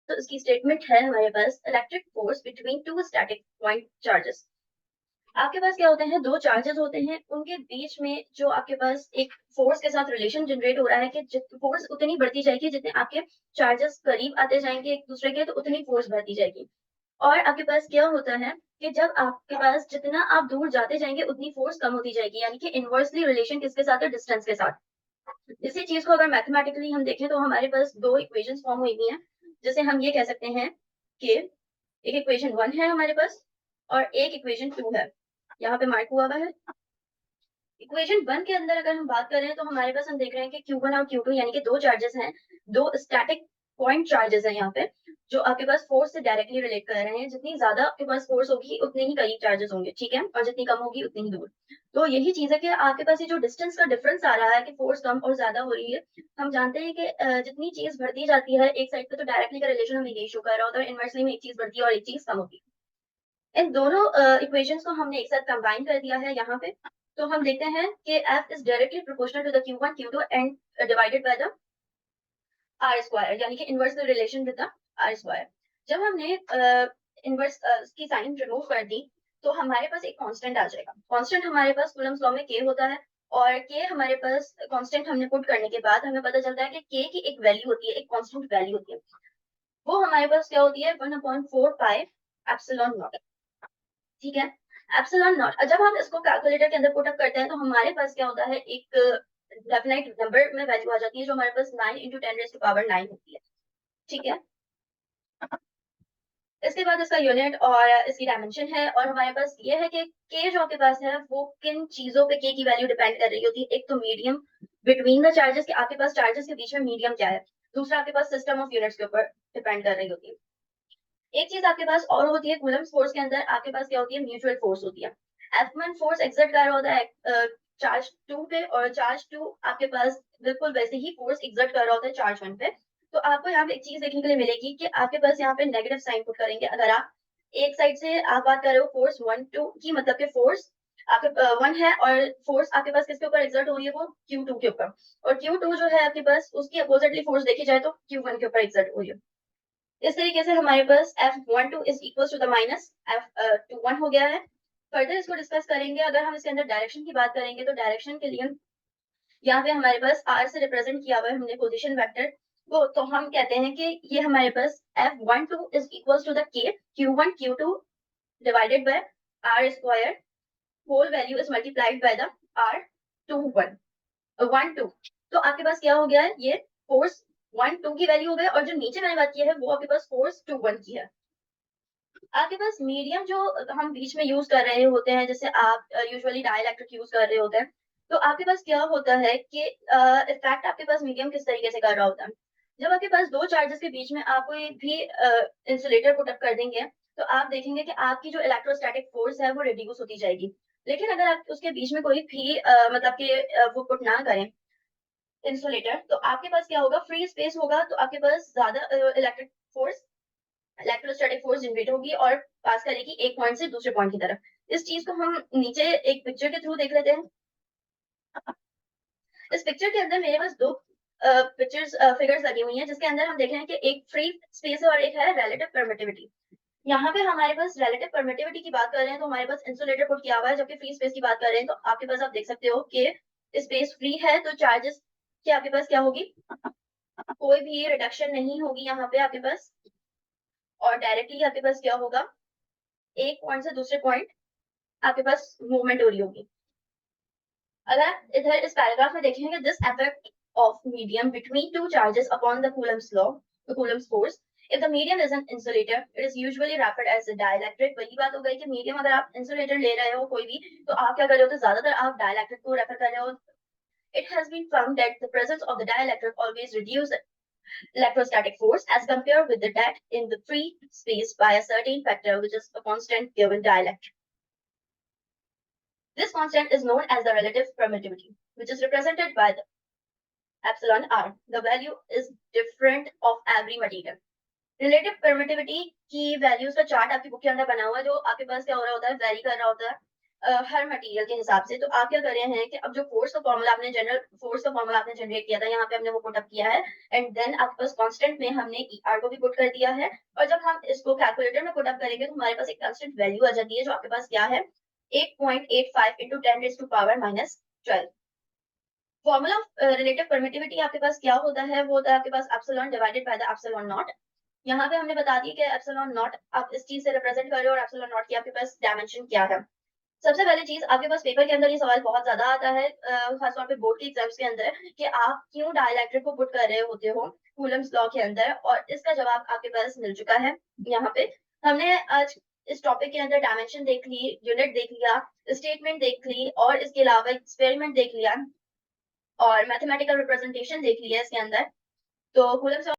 तो इसकी स्टेटमेंट है हमारे पास electric force between two static point charges. आपके पास क्या होते हैं, दो चार्जेस होते हैं, उनके बीच में जो आपके पास एक फोर्स के साथ रिलेशन जनरेट हो रहा है कि फोर्स उतनी बढ़ती जाएगी जितने आपके चार्जेस करीब आते जाएंगे एक दूसरे के, तो उतनी फोर्स बढ़ती जाएगी। और आपके पास क्या होता है कि जब आपके पास जितना आप दूर जाते जाएंगे उतनी फोर्स कम होती जाएगी, यानी कि इनवर्सली रिलेशन किसके साथ है, डिस्टेंस के साथ। इसी चीज को अगर मैथमेटिकली हम देखें तो हमारे पास दो इक्वेशंस फॉर्म हुई हुई हैं, जिसे हम ये कह सकते हैं कि एक इक्वेशन 1 है हमारे पास और एक इक्वेशन 2 है, यहाँ पे मार्क हुआ हुआ है। इक्वेशन 1 के अंदर अगर हम बात करें तो हमारे पास हम देख रहे हैं कि Q1 और Q2 यानी कि दो चार्जेस हैं, दो स्टैटिक पॉइंट चार्जेस हैं यहाँ पे, जो आपके पास फोर्स से डायरेक्टली रिलेट कर रहे हैं। जितनी ज्यादा आपके पास फोर्स होगी उतने ही करीब चार्जेस होंगे, ठीक है, और जितनी कम होगी उतनी ही दूर। तो यही चीज है कि आपके पास ये जो डिस्टेंस का डिफरेंस आ रहा है कि फोर्स कम और ज्यादा हो रही है, हम जानते हैं कि जितनी चीज बढ़ती जाती है एक साइड पे तो डायरेक्टली का रिलेशन हमें यही शो कर रहा होता है, इनवर्सली में एक चीज बढ़ती है और एक चीज कम होती है। इन दोनों इक्वेशंस को हमने एक साथ कंबाइन कर दिया है यहाँ पे। तो हम देखते हैं कि F is directly proportional to the Q1 Q2 and divided by the R square, यानी कि inverse relation with the R square. जब हमने इनवर्स की साइन रिमूव कर दी तो हमारे पास एक कांस्टेंट आ जाएगा। कांस्टेंट हमारे पास कूलम्स लॉ में K होता है, और K हमारे पास कांस्टेंट हमने पुट करने के बाद हमें पता चलता है कि K की एक वैल्यू होती है, एक कांस्टेंट वैल्यू होती है। वो हमारे पास क्या होती है, 1/4 पाई एप्सिलॉन नॉट, ठीक है। एप्सिलॉन नॉट जब हम इसको कैलकुलेटर के अंदर पुट अप करते हैं तो हमारे पास क्या होता है, एक डेफिनेट नंबर में वैल्यू आ जाती है जो हमारे पास 9 × 10⁻⁹ होती है, ठीक है। इसके बाद इसका यूनिट और इसकी डायमेंशन है, और हमारे पास ये है कि के जो आपके पास है वो किन चीजों पे के की वैल्यू डिपेंड कर रही होती है। एक तो मीडियम बिटवीन द चार्जेस, के आपके पास चार्जेस के बीच में मीडियम क्या है। दूसरा आपके पास सिस्टम ऑफ यूनिट्स के ऊपर डिपेंड कर रही होती है। एक चीज आपके पास और होती है, कूलम्स फोर्स के अंदर आपके पास क्या होती है, म्यूचुअल फोर्स होती है। F1 फोर्स एक्सर्ट कर रहा होता है चार्ज 2 पे, और चार्ज 2 आपके पास बिल्कुल वैसे ही फोर्स एक्सर्ट कर रहा होता है चार्ज 1 पे। तो आपको यहाँ पे एक चीज देखने के लिए मिलेगी कि आपके पास यहाँ पे नेगेटिव साइन पुट करेंगे। अगर आप एक साइड से आप बात कर रहे हो फोर्स 1 2 की, मतलब कि फोर्स आपके 1 है और फोर्स आपके पास किसके ऊपर एक्सर्ट हो रही है, वो Q2 के ऊपर, और Q2 जो है आपके पास उसकी अपोजिटली फोर्स देखी जाए तो Q1 के ऊपर एक्सर्ट हो रही है। इस तरीके से हमारे पास F12 is equal to the minus F21 हो गया है। फर्दर इसको डिस्कस करेंगे। अगर हम इसके अंदर डायरेक्शन की बात करेंगे तो डायरेक्शन के लिए यहाँ पे हमारे पास R से रिप्रेजेंट किया हुआ है हमने पोजीशन वेक्टर वो, तो हम कहते हैं कि ये हमारे पास F12 is equal to the K Q1 Q2 divided by R square, whole value is multiplied by the R21 1 2। तो आपके पास क्या हो गया है, ये फोर्स 1 2 की वैल्यू हो गई, और जो नीचे मैंने बात की है वो आपके पास फोर्स 2 1 की है। आपके पास मीडियम जो हम बीच में यूज कर रहे होते हैं, जैसे आप यूजुअली डाइलेक्ट्रिक यूज कर रहे होते हैं, तो आपके पास क्या होता है कि इफेक्ट आपके पास मीडियम किस तरीके से कर रहा होता है। जब आपके पास दो चार्जेस के बीच में आप कोई भी इंसुलेटर पुट अप कर देंगे तो आप देखेंगे कि आपकी जो इलेक्ट्रोस्टैटिक फोर्स है वो रिड्यूस होती जाएगी। लेकिन अगर आप उसके बीच में कोई भी मतलब कि वो पुट ना करें इंसुलेटर, तो आपके पास क्या होगा, फ्री स्पेस होगा, तो आपके पास ज्यादा electric force electrostatic force generate होगी और पास करेगी एक पॉइंट से दूसरे पॉइंट की तरफ। इस चीज को हम नीचे एक पिक्चर के थ्रू देख लेते हैं। इस पिक्चर के अंदर मेरे पास दो पिक्चर्स फिगर्स लगी हुई हैं, जिसके अंदर हम देख रहे हैं कि एक फ्री स्पेस है और एक है रिलेटिव परमिटिविटी। यहाँ पे हमारे पास रिलेटिव परमिटिविटी की बात कर रहे हैं तो हमारे पास इंसुलेटर पुट किया हुआ है, जबकि फ्री स्पेस की बात कर रहे हैं तो आपके पास आप देख सकते हो कि स्पेस फ्री है, तो चार्जेस की आपके पास क्या होगी, कोई भी रिडक्शन नहीं होगी यहाँ पे आपके पास, और डायरेक्टली आपके पास क्या होगा, एक पॉइंट से दूसरे पॉइंट आपके पास मूवमेंट हो रही होगी। अगर आप इधर इस पैराग्राफ में देखेंगे, this effect of medium between two charges upon the Coulomb's law, the Coulomb's force, if the medium is an insulator it is usually referred as a dielectric। वही बात हो गई कि मीडियम अगर आप इंसुलेटर ले रहे हो कोई भी, तो आप क्या कर रहे हो, तो ज्यादातर आप डाइलेक्ट्रिक को रेफर कर रहे हो। It has been found that the presence of the dielectric always reduces electrostatic force as compared with the that in the free space by a certain factor which is a constant given dielectric. This constant is known as the relative permittivity, which is represented by the epsilon r. The value is different of every material. Relative permittivity की values का chart आपकी book के अंदर बना हुआ है, जो आपके पास क्या हो रहा होता है, वेरी कर रहा होता है हर मटेरियल के हिसाब से। तो आप क्या कर रहे हैं कि अब जो फोर्स का फॉर्मूला आपने जनरल फोर्स का फॉर्मूला आपने जनरेट किया था, यहाँ पे हमने वो पुट अप किया है, एंड देन आपके पास कांस्टेंट में हमने ER को भी पुट कर दिया है। और जब हम इसको कैलकुलेटर में पुट अप करेंगे तो हमारे पास एक कांस्टेंट वैल्यू आ जाती है, जो आपके पास क्या है, 8.85 into 10⁻⁻12। Formula of relative permittivity आपके पास क्या होता है, वो होता है आपके पास epsilon divided by the epsilon naught. यहाँ पे हमने बता दिया कि एप्सिलॉन नॉट आप इस चीज से रिप्रेजेंट कर रहे हो, और एप्सिलॉन नॉट की आपके पास डायमेंशन क्या है। सबसे पहली चीज, आपके पास पेपर के अंदर ये सवाल बहुत ज्यादा आता है, खासतौर पे बोर्ड के एग्जाम्स के अंदर, कि आप क्यों डाइलेक्ट्रिक को पुट कर रहे होते हो कूलम्स लॉ के अंदर, और इसका जवाब आपके पास मिल चुका है। यहाँ पे हमने आज इस टॉपिक के अंदर डायमेंशन देख ली, यूनिट देख लिया, स्टेटमेंट देख ली, और इसके अलावा एक्सपेरिमेंट देख लिया, और मैथमेटिकल रिप्रेजेंटेशन देख लिया इसके अंदर। तो कूलम्स लॉ